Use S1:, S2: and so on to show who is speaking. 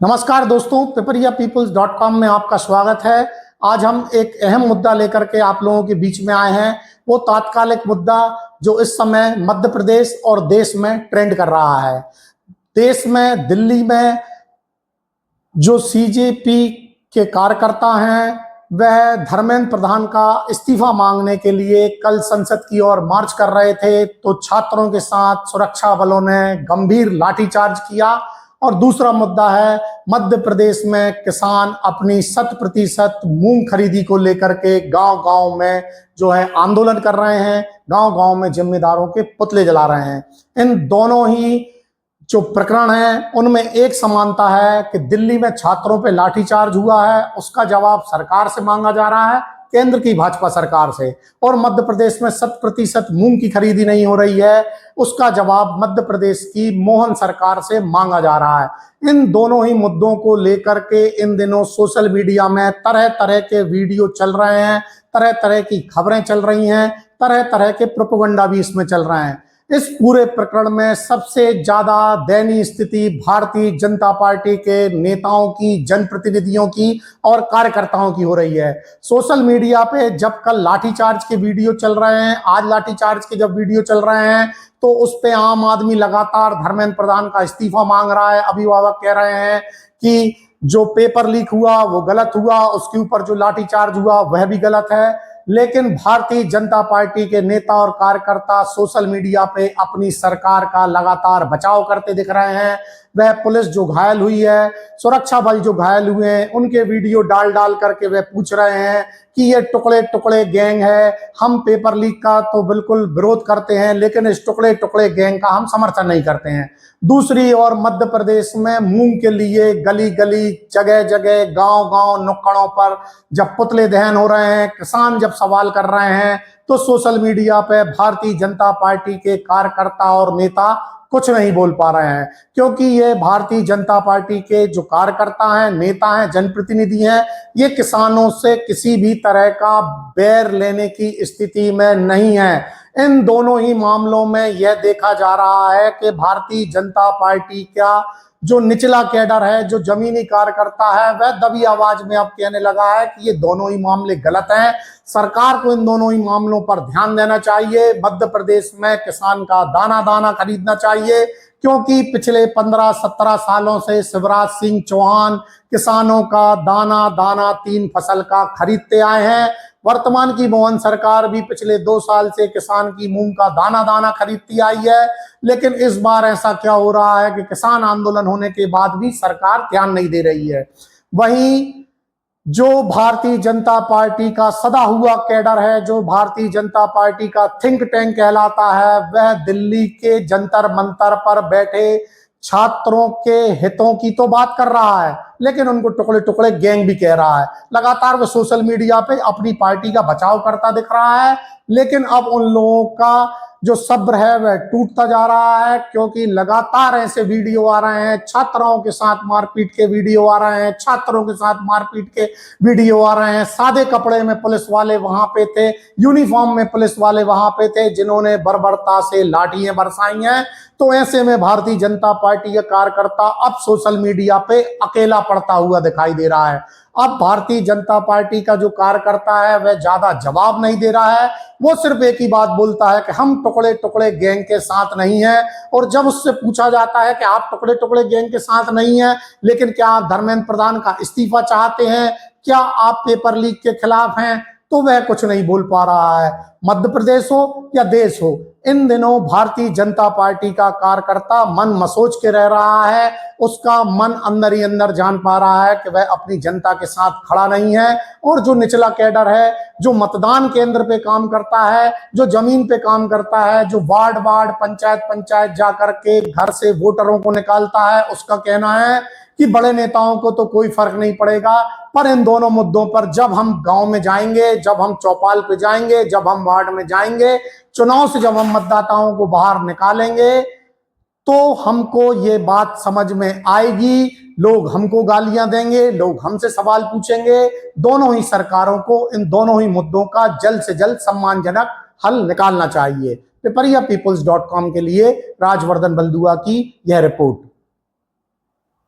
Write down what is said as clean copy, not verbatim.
S1: नमस्कार दोस्तों, PeperiaPeoples.com में आपका स्वागत है। आज हम एक अहम मुद्दा लेकर के आप लोगों के बीच में आए हैं। वो तात्कालिक मुद्दा जो इस समय मध्य प्रदेश और देश में ट्रेंड कर रहा है। देश में, दिल्ली में जो सीजेपी के कार्यकर्ता हैं वह धर्मेंद्र प्रधान का इस्तीफा मांगने के लिए कल संसद की ओर मार्च कर रहे थे, तो छात्रों के साथ सुरक्षा बलों ने गंभीर लाठीचार्ज किया। और दूसरा मुद्दा है, मध्य प्रदेश में किसान अपनी 100% मूंग खरीदी को लेकर के गांव-गांव में जो है आंदोलन कर रहे हैं, गांव-गांव में जिम्मेदारों के पुतले जला रहे हैं। इन दोनों ही जो प्रकरण है उनमें एक समानता है कि दिल्ली में छात्रों पे लाठीचार्ज हुआ है, उसका जवाब सरकार से मांगा जा रहा है, केंद्र की भाजपा सरकार से। और मध्य प्रदेश में 100% मूंग की खरीदी नहीं हो रही है, उसका जवाब मध्य प्रदेश की मोहन सरकार से मांगा जा रहा है। इन दोनों ही मुद्दों को लेकर के इन दिनों सोशल मीडिया में तरह तरह के वीडियो चल रहे हैं, तरह तरह की खबरें चल रही हैं, तरह तरह के प्रोपेगेंडा भी इसमें चल रहे हैं। इस पूरे प्रकरण में सबसे ज्यादा दयनीय स्थिति भारतीय जनता पार्टी के नेताओं की, जनप्रतिनिधियों की और कार्यकर्ताओं की हो रही है। सोशल मीडिया पे जब कल लाठीचार्ज के वीडियो चल रहे हैं, आज लाठीचार्ज के जब वीडियो चल रहे हैं, तो उस पे आम आदमी लगातार धर्मेंद्र प्रधान का इस्तीफा मांग रहा है। अभिभावक कह रहे हैं कि जो पेपर लीक हुआ वो गलत हुआ, उसके ऊपर जो लाठीचार्ज हुआ वह भी गलत है। लेकिन भारतीय जनता पार्टी के नेता और कार्यकर्ता सोशल मीडिया पे अपनी सरकार का लगातार बचाव करते दिख रहे हैं। वह पुलिस जो घायल हुई है, सुरक्षा बल जो घायल हुए हैं, उनके वीडियो डाल डाल करके वह पूछ रहे हैं कि ये टुकड़े टुकड़े गैंग है। हम पेपर लीक का तो बिल्कुल विरोध करते हैं, लेकिन इस टुकड़े टुकड़े गैंग का हम समर्थन नहीं करते हैं। दूसरी ओर मध्य प्रदेश में मूंग के लिए गली गली, जगह जगह, गांव गांव, नुक्कड़ों पर जब पुतले दहन हो रहे हैं, किसान जब सवाल कर रहे हैं, तो सोशल मीडिया पे भारतीय जनता पार्टी के कार्यकर्ता और नेता कुछ नहीं बोल पा रहे हैं, क्योंकि ये भारतीय जनता पार्टी के जो कार्यकर्ता हैं, नेता हैं, जनप्रतिनिधि हैं, ये किसानों से किसी भी तरह का बैर लेने की स्थिति में नहीं है। इन दोनों ही मामलों में यह देखा जा रहा है कि भारतीय जनता पार्टी का जो निचला कैडर है, जो जमीनी कार्यकर्ता है, वह दबी आवाज में अब कहने लगा है कि ये दोनों ही मामले गलत हैं। सरकार को इन दोनों ही मामलों पर ध्यान देना चाहिए। मध्य प्रदेश में किसान का दाना दाना खरीदना चाहिए, क्योंकि पिछले 15-17 सालों से शिवराज सिंह चौहान किसानों का दाना दाना 3 फसल का खरीदते आए हैं। वर्तमान की मोहन सरकार भी पिछले 2 साल से किसान की मूंग का दाना दाना खरीदती आई है। लेकिन इस बार ऐसा क्या हो रहा है कि किसान आंदोलन होने के बाद भी सरकार ध्यान नहीं दे रही है। वहीं जो भारतीय जनता पार्टी का सदा हुआ कैडर है, जो भारतीय जनता पार्टी का थिंक टैंक कहलाता है, वह दिल्ली के जंतर मंतर पर बैठे छात्रों के हितों की तो बात कर रहा है, लेकिन उनको टुकड़े टुकड़े गैंग भी कह रहा है। लगातार वो सोशल मीडिया पे अपनी पार्टी का बचाव करता दिख रहा है, लेकिन अब उन लोगों का जो सब्र है वह टूटता जा रहा है, क्योंकि लगातार ऐसे वीडियो आ रहे हैं, छात्राओं के साथ मारपीट के वीडियो आ रहे हैं, छात्रों के साथ मारपीट के वीडियो आ रहे हैं। सादे कपड़े में पुलिस वाले वहां पे थे, यूनिफॉर्म में पुलिस वाले वहां पे थे, जिन्होंने बर्बरता से लाठियां बरसाई हैं। तो ऐसे में भारतीय जनता पार्टी का कार्यकर्ता अब सोशल मीडिया पे अकेला पड़ता हुआ दिखाई दे रहा है। अब भारतीय जनता पार्टी का जो कार्यकर्ता है वह ज्यादा जवाब नहीं दे रहा है, वो सिर्फ एक ही बात बोलता है कि हम टुकड़े टुकड़े गैंग के साथ नहीं हैं। और जब उससे पूछा जाता है कि आप टुकड़े टुकड़े गैंग के साथ नहीं हैं, लेकिन क्या आप धर्मेंद्र प्रधान का इस्तीफा चाहते हैं, क्या आप पेपर लीक के खिलाफ हैं, तो वह कुछ नहीं बोल पा रहा है। मध्य प्रदेश हो या देश हो, इन दिनों भारतीय जनता पार्टी का कार्यकर्ता मन मसोच के रह रहा है। उसका मन अंदर ही अंदर जान पा रहा है कि वह अपनी जनता के साथ खड़ा नहीं है। और जो निचला कैडर है, जो मतदान केंद्र पे काम करता है, जो जमीन पे काम करता है, जो वार्ड वार्ड, पंचायत पंचायत जाकर के घर से वोटरों को निकालता है, उसका कहना है कि बड़े नेताओं को तो कोई फर्क नहीं पड़ेगा, पर इन दोनों मुद्दों पर जब हम गांव में जाएंगे, जब हम चौपाल पे जाएंगे, जब हम वार्ड में जाएंगे, चुनाव से जब हम मतदाताओं को बाहर निकालेंगे, तो हमको ये बात समझ में आएगी। लोग हमको गालियां देंगे, लोग हमसे सवाल पूछेंगे। दोनों ही सरकारों को इन दोनों ही मुद्दों का जल्द से जल्द सम्मानजनक हल निकालना चाहिए। PeperiaPeoples.com के लिए राजवर्धन बलदुआ की यह रिपोर्ट।